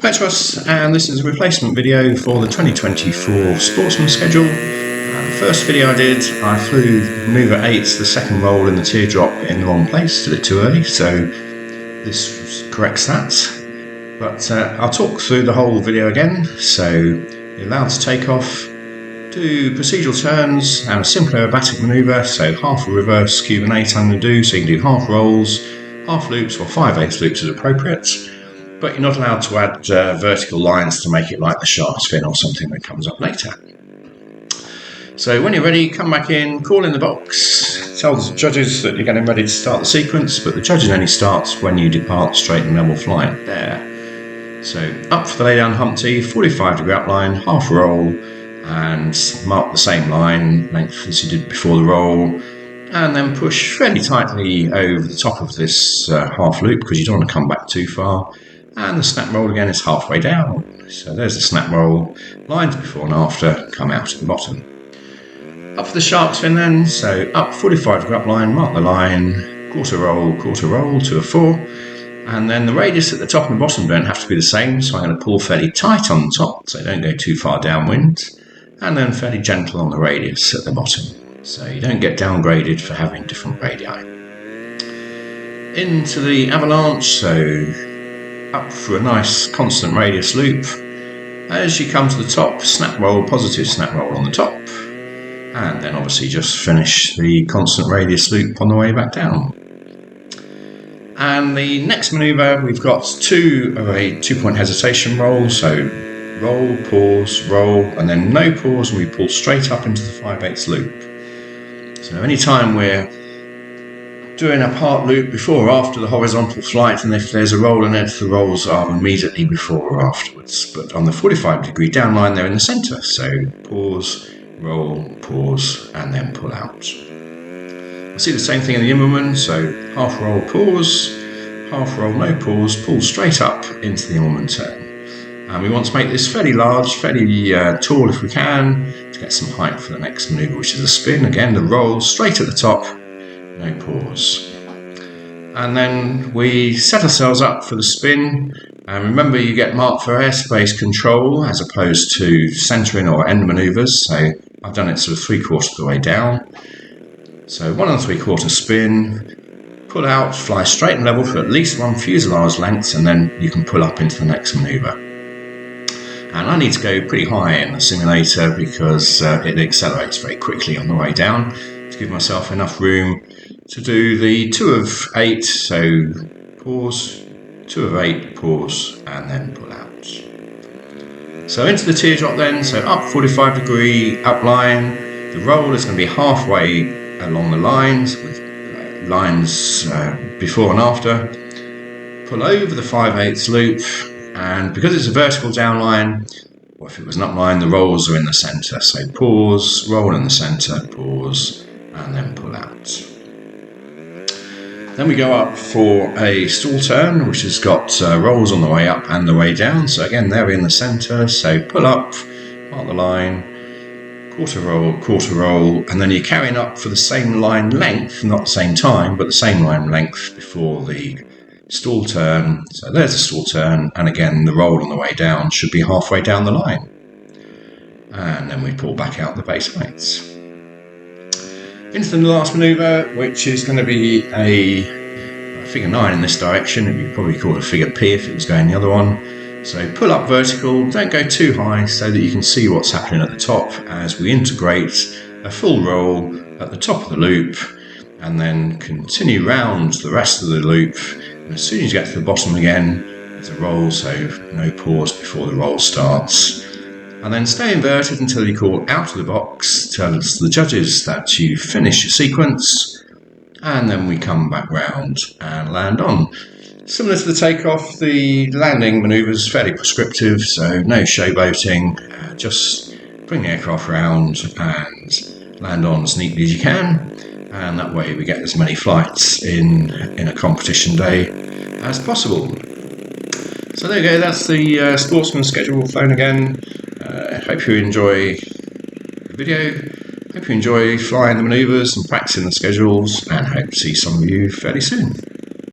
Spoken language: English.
Thanks Russ, and this is a replacement video for the 2024 Sportsman schedule. The first video I did, I flew manoeuvre 8, the second roll in the teardrop in the wrong place, did it too early, so this corrects that. But I'll talk through the whole video again. So you're allowed to take off, do procedural turns and a simple aerobatic manoeuvre, so half a reverse cube and 8 I'm going to do, so you can do half rolls, half loops or 5/8 loops as appropriate. But you're not allowed to add vertical lines to make it like the shark's fin or something that comes up later. So when you're ready, come back in, call in the box, tell the judges that you're getting ready to start the sequence, but the judging only starts when you depart straight and level flight there. So up for the lay down Humpty, 45-degree upline, half roll, and mark the same line length as you did before the roll, and then push fairly tightly over the top of this half loop because you don't want to come back too far. And the snap roll again is halfway down. So there's the snap roll, lines before and after come out at the bottom. Up for the shark's fin then, so up 45-degree upline, mark the line, quarter roll to a 4. And then the radius at the top and the bottom don't have to be the same, so I'm going to pull fairly tight on the top so don't go too far downwind, and then fairly gentle on the radius at the bottom, so you don't get downgraded for having different radii. Into the avalanche, so up for a nice constant radius loop. As you come to the top, snap roll, positive snap roll on the top, and then obviously just finish the constant radius loop on the way back down. And the next manoeuvre, we've got two of a 2-point hesitation roll, so roll, pause, roll, and then no pause, and we pull straight up into the 5/8 loop. So anytime we're doing a part loop before or after the horizontal flight, and if there's a roll in it, the rolls are immediately before or afterwards. But on the 45-degree downline, they're in the centre, so pause, roll, pause, and then pull out. I see the same thing in the Immelman, so half roll, pause, half roll, no pause, pull straight up into the Immelman turn. And we want to make this fairly large, fairly tall if we can, to get some height for the next manoeuvre, which is a spin. Again, the roll straight at the top, no pause. And then we set ourselves up for the spin. And remember, you get marked for airspace control as opposed to centering or end manoeuvres. So I've done it sort of 3/4 of the way down. So 1 3/4 spin, pull out, fly straight and level for at least 1 fuselage length, and then you can pull up into the next manoeuvre. And I need to go pretty high in the simulator because it accelerates very quickly on the way down to give myself enough room to do the 2 of 8, so pause, 2 of 8, pause, and then pull out. So into the teardrop then, so up 45-degree upline, the roll is going to be halfway along the lines, with lines before and after. Pull over the 5/8 loop, and because it's a vertical downline, or if it was an upline, the rolls are in the centre. So pause, roll in the centre, pause, and then pull out. Then we go up for a stall turn, which has got rolls on the way up and the way down. So again, they're in the centre. So pull up, mark the line, quarter roll, and then you're carrying up for the same line length, not the same time, but the same line length before the stall turn. So there's the stall turn, and again the roll on the way down should be halfway down the line. And then we pull back out the base weights. Into the last manoeuvre, which is going to be a figure 9 in this direction. It would be probably called a figure P if it was going the other one. So pull up vertical, don't go too high so that you can see what's happening at the top as we integrate a full roll at the top of the loop, and then continue round the rest of the loop. And as soon as you get to the bottom again, there's a roll, so no pause before the roll starts. And then stay inverted until you call out of the box, tell the judges that you finish your sequence, and then we come back round and land on. Similar to the takeoff, the landing manoeuvre is fairly prescriptive, so no showboating, just bring the aircraft round and land on as neatly as you can, and that way we get as many flights in a competition day as possible. So there you go, that's the Sportsman schedule flown again. I hope you enjoy the video, hope you enjoy flying the manoeuvres and practicing the schedules, and hope to see some of you fairly soon.